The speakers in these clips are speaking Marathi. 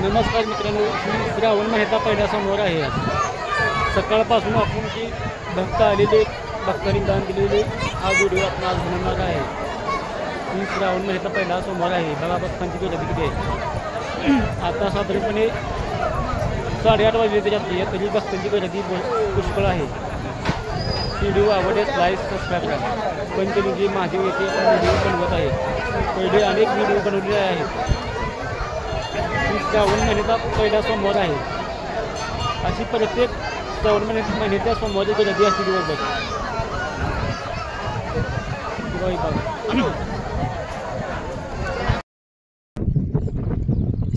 नमस्कार मित्रांनो, श्रावण महिन्याचा पहिला सोमवार आहे. आज सकाळपासून आपण जी भक्त आलेले भक्तांनी दान दिलेले हा व्हिडिओ आपण आज बनवणार आहे. ही श्रावण महिन्याचा पहिला सोमवार आहे. बघा भक्तांची गर्दी किती आहे. आता साधारणपणे 8:30 वाजले त्याच्यात तरी भक्तांची गर्दी पुष्कळ आहे. व्हिडिओ आवडल्यास लाईक सबस्क्राईब करा. पंचलिंगी महादेव येथे व्हिडिओ बनवत आहे. पहिले अनेक व्हिडिओ बनवलेले आहेत. श्रावण महिन्याचा पहिला सोमवार आहे. अशी प्रत्येक श्रावण महिन्याच्या सोमवारी गर्दी असते दिवसभर.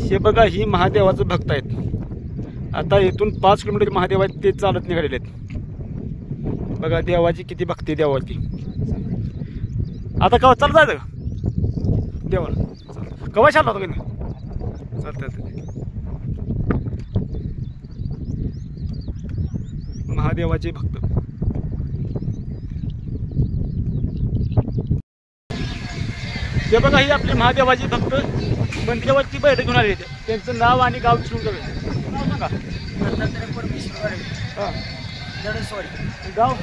हे बघा, ही महादेवाचं भक्त आहेत. आता इथून 5 किलोमीटर महादेव आहेत, ते चालत निघालेले आहेत. बघा देवाची किती भक्ती देवावरती. आता कवा चालत जायचं का देवाला? कवा चालला होता का? चालत महादेवाचे भक्त. हे बघा, ही आपले महादेवाचे भक्त मंदिरावरती बैठक घेऊन आले. त्यांचं नाव आणि गाव विचारून जावे. नाव सांगा. गाव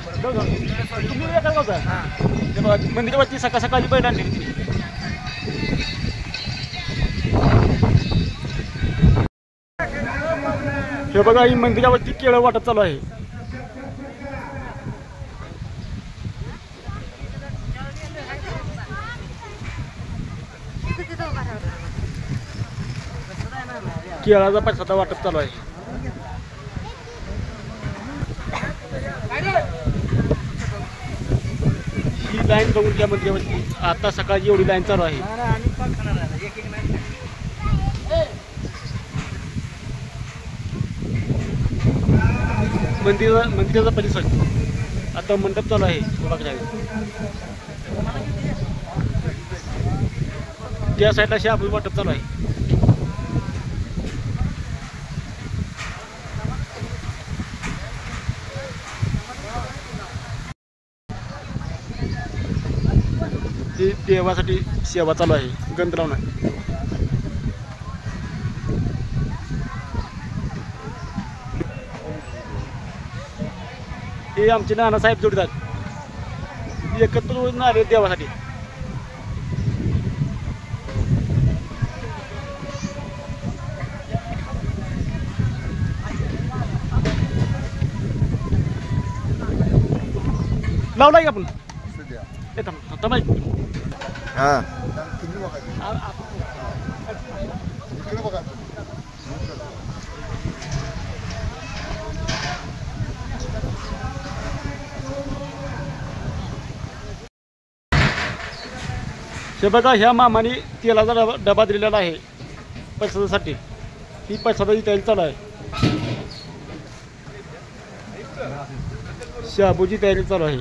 तुम्ही एका गावचा? हे बघा, मंदिरावरती सकाळ सकाळची बैठक आणली तुम्ही. हे बघा, ही मंदिरावरती केळं वाटप चालू आहे. केळाचा प्रसाद वाटप चालू आहे. ही लाईन बघून घ्या मंदिरावरती. आता सकाळची एवढी लाईन चालू आहे. मंदिराचा परिसर आता मंडप चालू आहे. त्या साईडला शाबू वाटप चालू आहे. देवासाठी सेवा चालू आहे. गंध लावून हे आमचे नानासाहेब जोडीदार एकत्र होऊन आले देवासाठी. लावलाय का आपण? हे बघा, ह्या मामाने तेलाचा डबा दिलेला आहे प्रसादासाठी. ही प्रसादाची तयारी चालू आहे. शाबूची तयारी चालू आहे.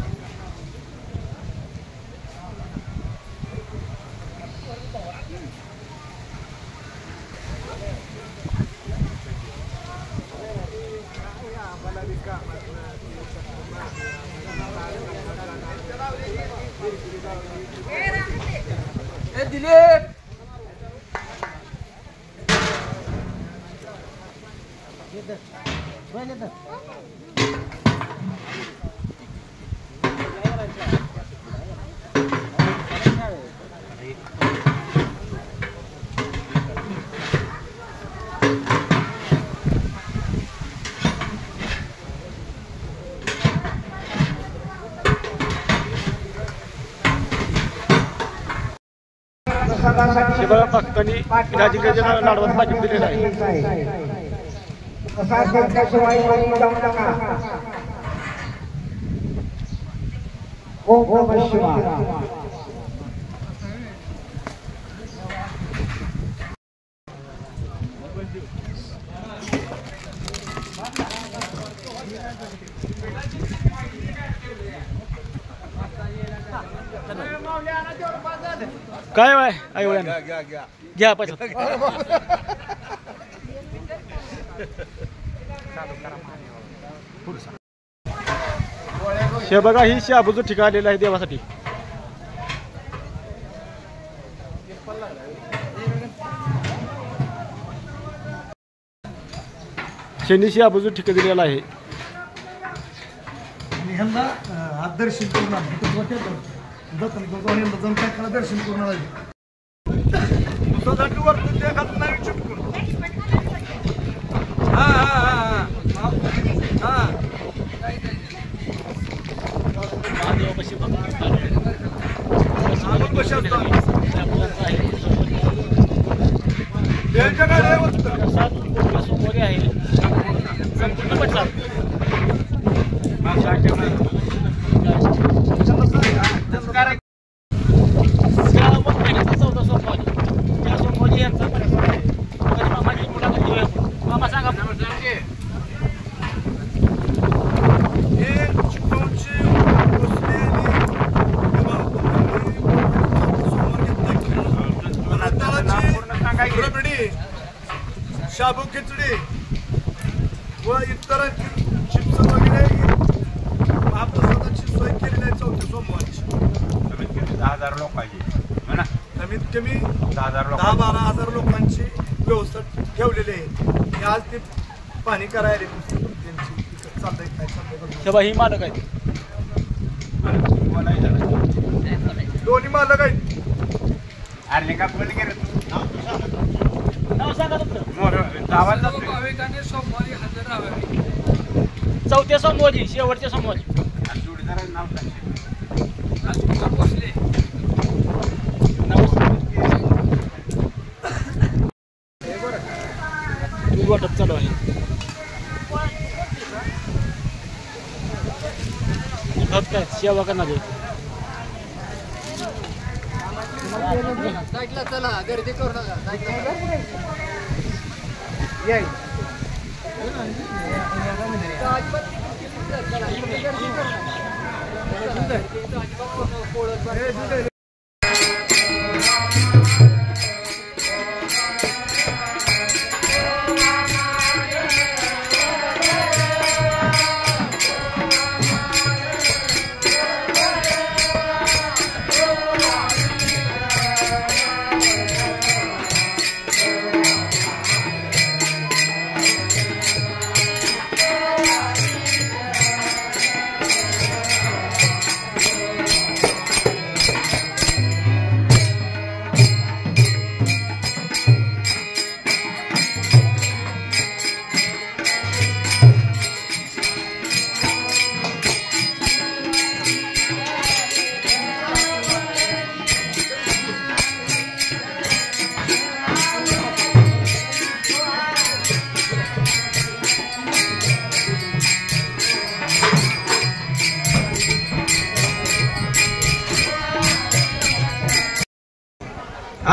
शिवराम भक्तांनी राजगिरीच्या लाडवात पाठिंबा दिलेला आहे. काय बाय घ्या पैसा. हे बघा, ही शाबूचं ठिकाण आलेलं आहे देवासाठी. शनीशी आबाजू ठिका दिलेला आहे. ह्यांना दर्शन करून आले जाऊन काय करा दर्शन करून आले वरतून ते खात नाही चिपकून महादेवापाशी समोर आहे संपूर्ण पटला चौदा सोमवारी त्या सोमवारी यांचा परिसर आहे. मामाची मुलाखत घेऊया. मामा सांगा शाबू खिचडी व इतर चिप्स वगैरे महाप्रसादाची सोय केलेली आहे. चौथ्या सोमवारची कमीत कमी 10,000 लोकांची कमीत कमी 10-12,000 लोकांची व्यवस्था ठेवलेली आहे. आज ते पाणी करायला त्यांची चाललंय काय चाललंय. ही मालक आहे. दोन्ही मालक आहेत. अरे का बोल गेलं नाव सांगा तुमचं. भाविकांनी सोमवारी हजर राहावे. चौथ्या सोमवारी शेवटच्या सोमवारी जोडीदाराचं नाव सांग. बसले वाटप चालू आहे. काय सेवा करणार आहे. साईडला चला गर्दी करू नका.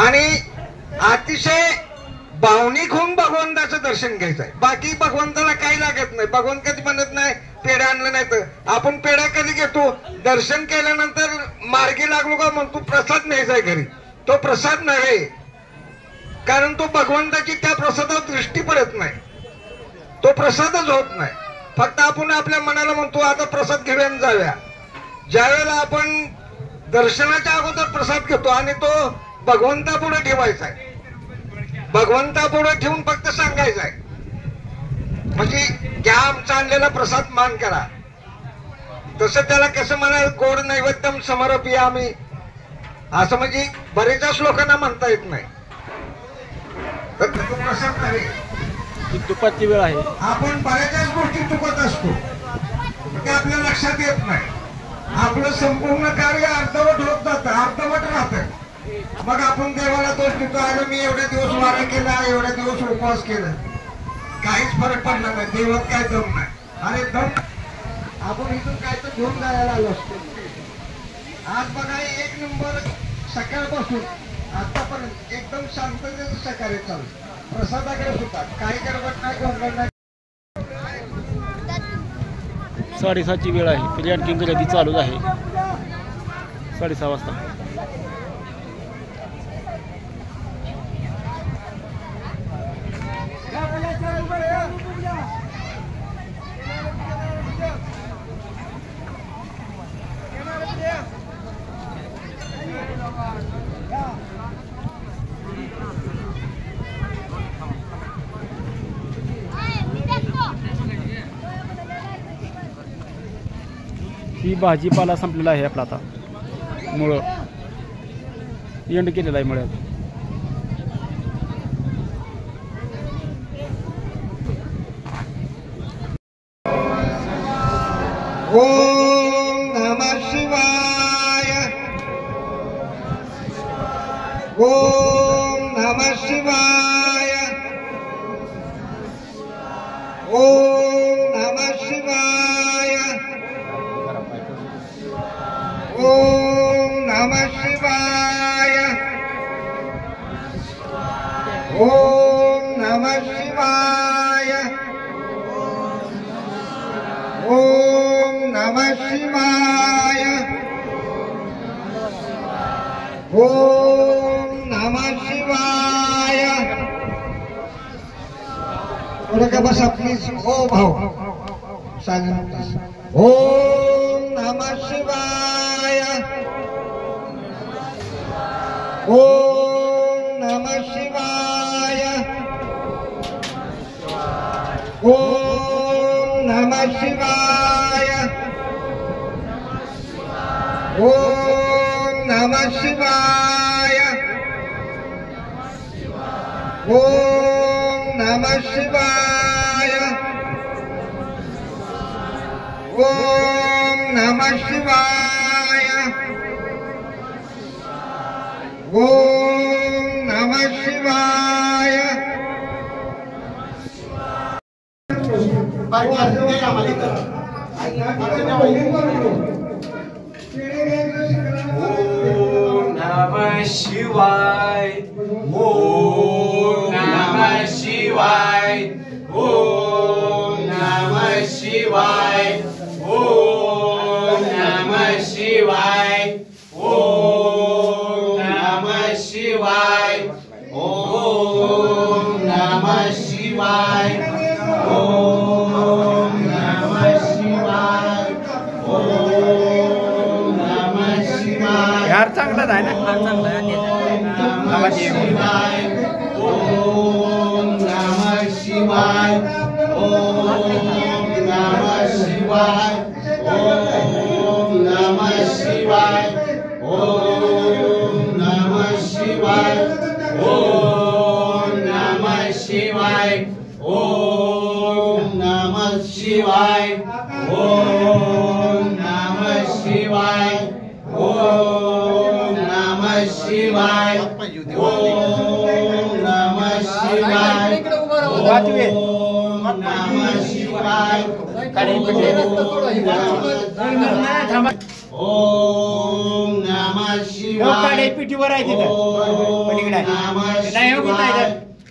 आणि अतिशय भावनिक होऊन भगवंताचं दर्शन घ्यायचं आहे. बाकी भगवंताला काही लागत नाही. भगवंत कधी म्हणत नाही पेढा आणलं नाही तर आपण पेढा कधी घेतो दर्शन केल्यानंतर मार्गी लागलो का म्हणतो प्रसाद न्यायचा आहे घरी. तो प्रसाद नव्हे, कारण तो भगवंताची त्या प्रसादावर दृष्टी पडत नाही. तो प्रसादच होत नाही. फक्त आपण आपल्या मनाला म्हणतो आता प्रसाद घेऊया जाऊया. ज्यावेळेला आपण दर्शनाच्या अगोदर प्रसाद घेतो आणि तो भगवंतापुढे ठेवायचा आहे. भगवंतापुढे ठेवून फक्त सांगायचं आहे म्हणजे घ्या आमचा आणलेला प्रसाद मान करा. तसं त्याला कसं म्हणाल गोड नैवेद्यम समर्पी आम्ही असं म्हणजे बरेचच लोकांना म्हणता येत नाही. तर तो प्रसाद नव्हे. दुपारची वेळ आहे. आपण बऱ्याचशाच गोष्टी चुकत असतो ते आपल्या लक्षात येत नाही. आपलं संपूर्ण कार्य अर्धवट होत जातं, अर्धवट राहतं. मग आपण देवाला दोष देतो अरे मी एवढे दिवस वारा केला एवढे दिवस उपवास केला काहीच फरक पडला नाही. देवात काय दम नाही. अरे दम आपण इथून काय तर घेऊन जायला आलो असतो. आज बघा एक नंबर सकाळपासून आतापर्यंत एकदम शांततेचं सकाळी चालू. प्रसादाकडे सुद्धा काही गडबड नाही गोंधळ नाही. 7:30ची वेळ आहे तरी आणखी गर्दी चालूच आहे. 6:30 वाजता ही भाजीपाला संपलेला आहे आपला आता. मुळं एंड केलेला आहे मुळ्यात. ओम नमः शिवाय. ओम नमः शिवाय. ओम नमः शिवाय. ओम नमः शिवाय. ओम नमः शिवाय. ओम नमः शिवाय. ओम नमः शिवाय. थोडं का बसा प्लीज. ओ भाऊ सायलेंट. ओम नमः शिवाय. ओम नमः शिवाय. ओम नमः शिवाय. ओम नमः शिवाय. ओम नमः शिवाय. ओम नमः शिवाय. ओम नमः शिवाय. नमः शिवाय. ओम नमः शिवाय. ओम नमः शिवाय. ओम नमः शिवाय. ओम नमः शिवाय. ओम नमः शिवाय. ओम नमः शिवाय. ओम नमः शिवाय. यार चांगलाच आहे ना. नमः शिवाय. ओम नमः शिवाय. ओम नमः शिवाय. ओम नमः शिवाय. ओम नमः शिवाय. ओम नमः शिवाय. ओम नमः शिवाय. ओम नमः शिवाय. ओम नमः शिवाय. ओम नमः शिवाय. ओम नमः शिवाय. ओम नमः शिवाय. पिठीवर आहे तिथं. ओम नमः शिवाय.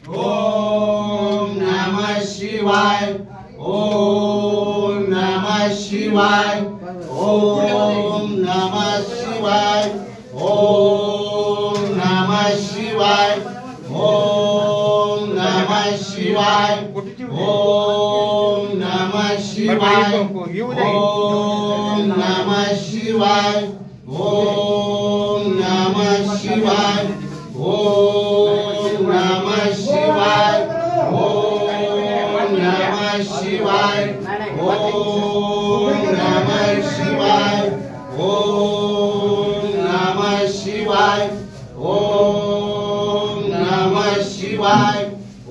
ओम नमः शिवाय. ओम नमः शिवाय. ओम नमः शिवाय. ओम नमः शिवाय. ओम नमः शिवाय. ओम नमः शिवाय. ओम नमः शिवाय. ओम नमः शिवाय. ओम नमः शिवाय. ओम नमः शिवाय. ओम नमः शिवाय. ओम नमः शिवाय. ओम नमः शिवाय.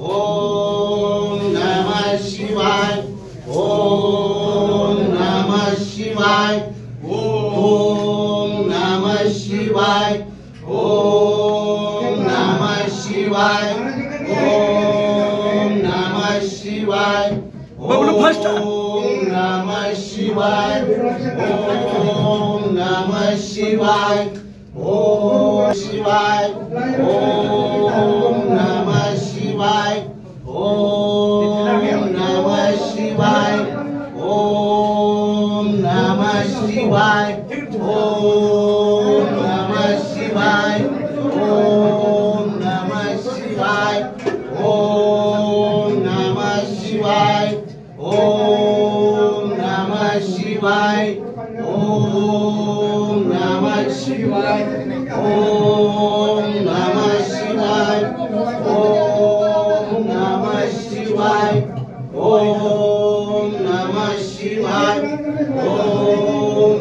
ओम नमः शिवाय. ओम नमः शिवाय. ओम नमः शिवाय. ओम नमः शिवाय. ओम नमः शिवाय. बबलू फर्स्ट. ओम नमः शिवाय. ओम नमः शिवाय. ओम शिवाय. ओम नमः शिवाय. ओम नमः शिवाय. ओम नमः शिवाय. ओम नमः शिवाय. ओम नमः शिवाय. ओम नमः शिवाय. ओम नमः शिवाय. ओम नमः शिवाय. ओम नमः शिवाय. ओम नमः शिवाय. ओम नमः शिवाय. ओम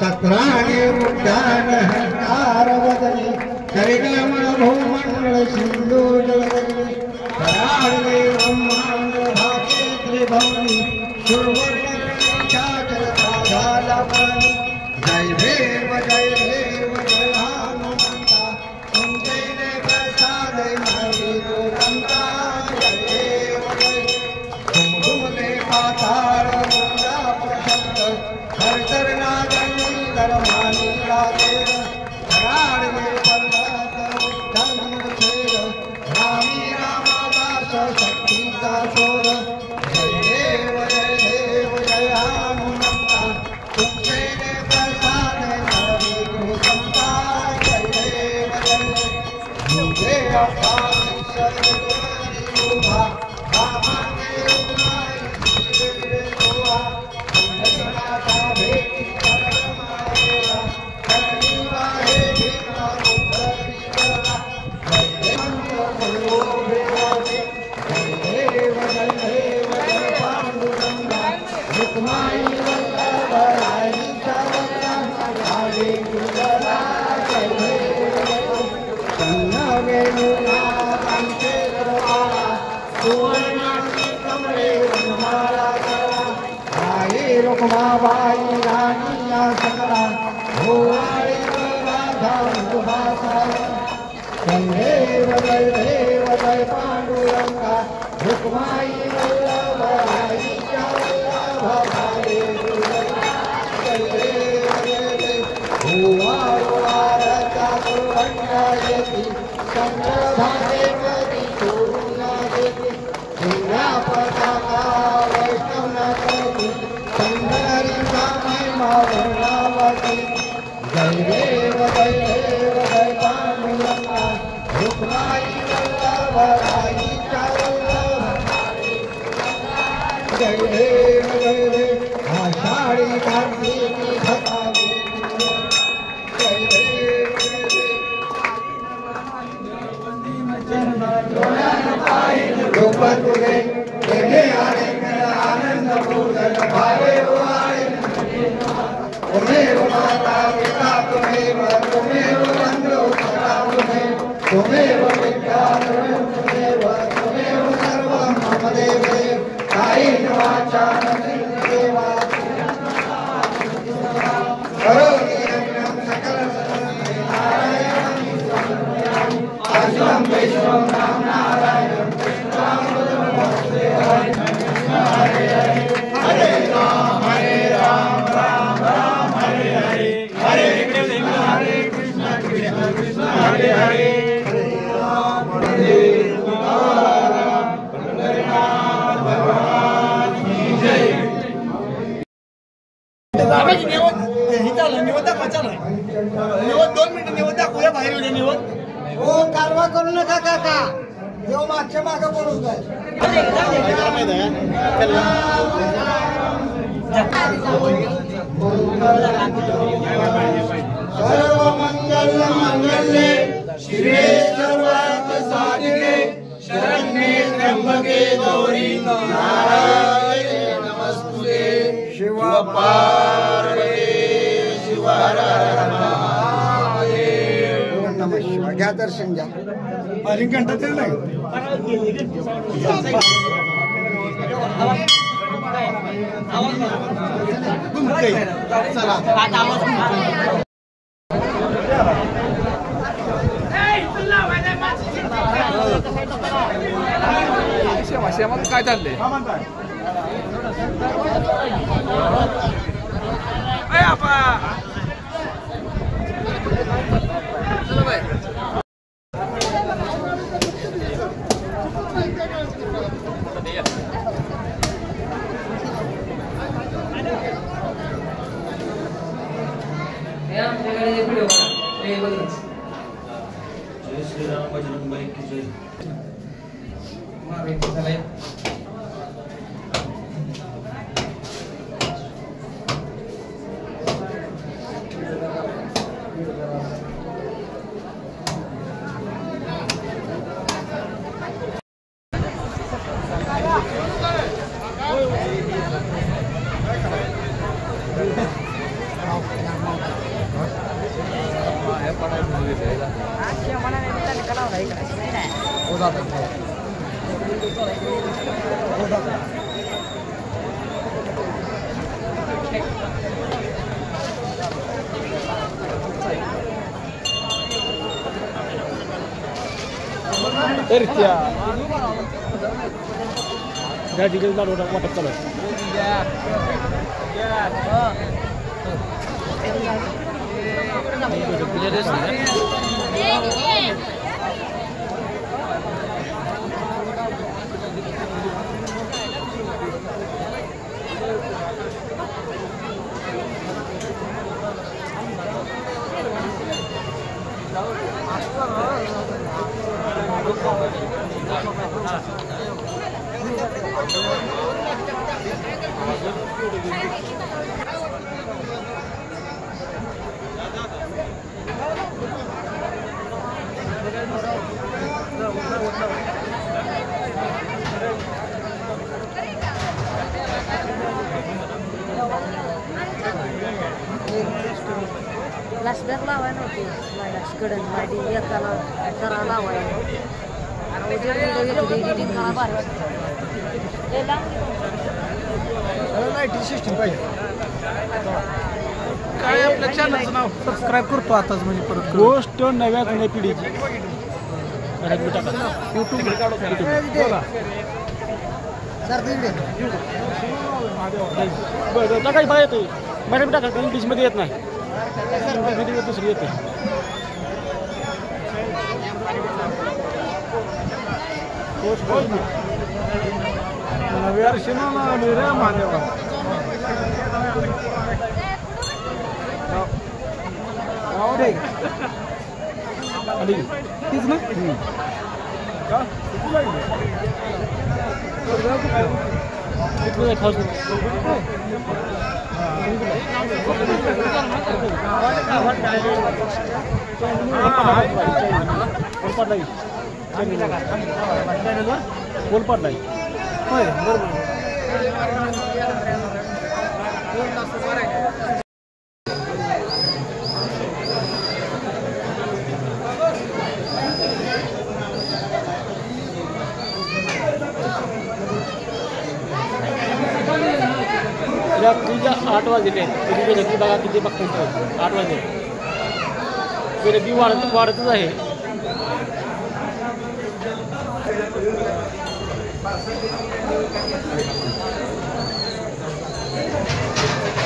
चक्राने उड्डाण हंकार बदली करिगमन भूमंडल सिंधू जलगली कराडले ब्रह्मांड भागे त्रिभुवनी सुरवर्ण झाला पाणी जय देव जय हनुमंता तुमचे प्रसाद मागे गोरंता जय देव जय तुमले पाताळ मुंडा प्रशस्त हरतर नागनी धर्मानी राजेर कराडले पर्वत धर्म छेद रामी रामदास शक्तीचा शोध जय देव जय हनुमंता तुमचे प्रसाद मागे गोरंता जय देव जय तुझे अपार सर्वरी उभा बाबांनी उभाई शिवे गोवा पंढरीनाथा भेटी परमायेला कलियुगा हे भीमा उद्धरी करा जय देव बोलो देवाचे जय देव जय पांडुरंगा रुक्माई वल्लभराईचा वल्लभा भावे गुरुवरा जय देव वेणुनाथांचे दरबारा सुवर्णाची कमळे रंगमाला करा आई रुक्माबाई राणी या सकला भोवाळी राधा मधुभासा देव जय पांडुरंगा रुक्माई वल्लभराईच्या वल्लभा भावे गुरुवरा जय देव भोवाळवारचा सुवर्णायती चंद्रभागेवती चोरुला देते दिव्या पताका वैष्णवनाथी पंढरीचा महिमा वर्णावती जय देव जय पांडुरंगा रुक्माई वल्लभराईच्या वल्लभा जय देव आषाढी कार्तिकी भटावी जय देव लोक तुझे तेने आले आनंद पूजन भावे तुम्हें माता पिता तुम्हें बंधु सखा तुम्हें विद्या तुम्हें सर्व मम देवे कायेन वाचा देवा करोमि यज्ञं सकल नारायणं वैष्णव नाम नारायण हरे राम राम राम हरे हरे हरे कृष्ण कृष्ण हरे हरे हरे राम पंढरीनाथ भगवान की जय निवड 2 मिनिटं निवड दाखवूया बाहेर येऊ निवड हो कारवा करू नका काका जेव्हा मागच्या मागं बोलून जाय सर्व मंगल मंगल्ये शिवे सर्वार्थ साधिके शरण्ये त्र्यंबके गौरी नारायणे नमस्तुते शिव पार्वती शिव हर हर महादेव नमः शिवाय घ्या दर्शन घ्या घंटा तरी नाही काय चाललंय जय श्रीराम बजरंगबली की जय राजगिरी लाडू वाटप चालू आहे. फ्लॅशबॅक लावाय नव्हती कडन माहिती एकाला जरा लावाय एडिटिंग करा बाहेर सिस्टीम पाहिजे. काय आपल्या चॅनलचं नाव सबस्क्राईब करतो आताच म्हणजे परत गोष्ट नव्या जुन्या पिढीची यूट्यूब बरं काही बाहेर येतो मराठी टाका इंग्लिशमध्ये येत नाही दुसरी येते. तीच ना बोलपाट नाही होय बरोबर. रात्रीच्या 8 वाजले आहेत. गर्दी बघा किती बघताय 8 वाजले. गर्दी वाढतच आहे.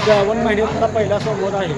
श्रावण महिन्यातला पहिला सोमवार आहे.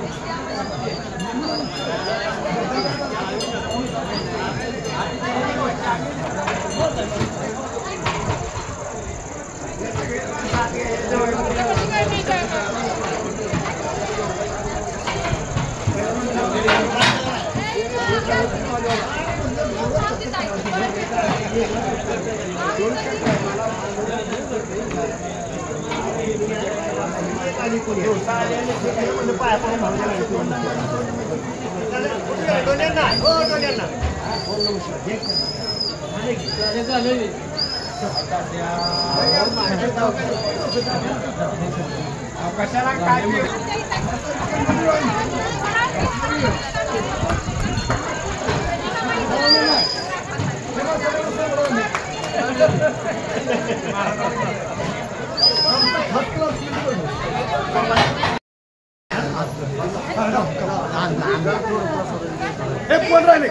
कोण राहिले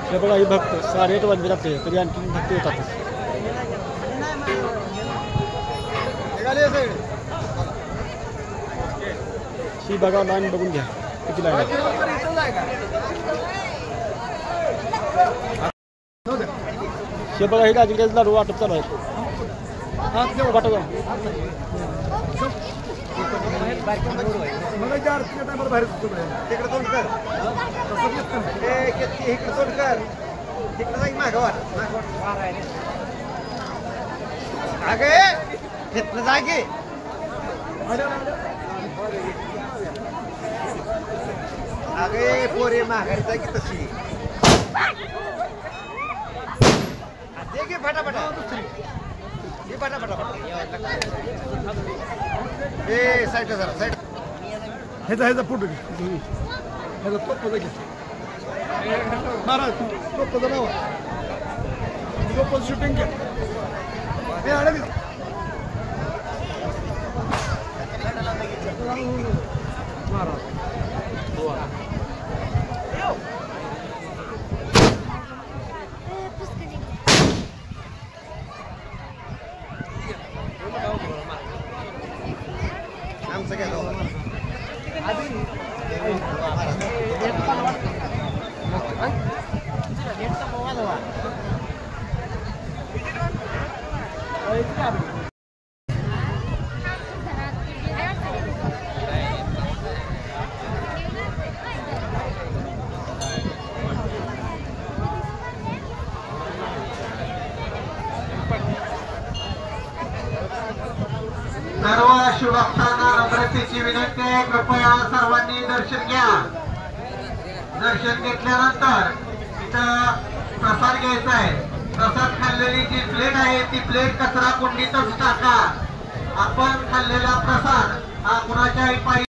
हे बघा ही भक्त 8:30 वाजले राहते तरी आणखी भक्त येतात. ही बघा लाईन बघून घ्या किती लाईन हे बघा हे राजगिरीचं लाडू वाटप चालू आहे. वाटप मला ज्या आरतीच्या टायमाला बाहेर सुटतो तिकडे तोंड कर तसं इकडे तोंड कर तिकडे जाईल मागवार अगे तिथलं जागे अगे पोरे माघारी जागी तशी फटाफटा ए साईड जरा साईड ह्याचा फोटो घे ह्याचा तोपचा घे महाराज तोपचा नाव तोपच शूटिंग घ्या हे अडवी महाराज सर्व शिवभक्तांना नम्रतेची विनंती आहे, कृपया सर्वांनी दर्शन घ्या. दर्शन घेतल्यानंतर इथं प्रसाद घ्यायचा आहे. प्रसाद खाल्लेली जी प्लेट आहे ती प्लेट कचरा कुंडीतच टाका. आपण खाल्लेला प्रसाद हा कुणाच्याही पायी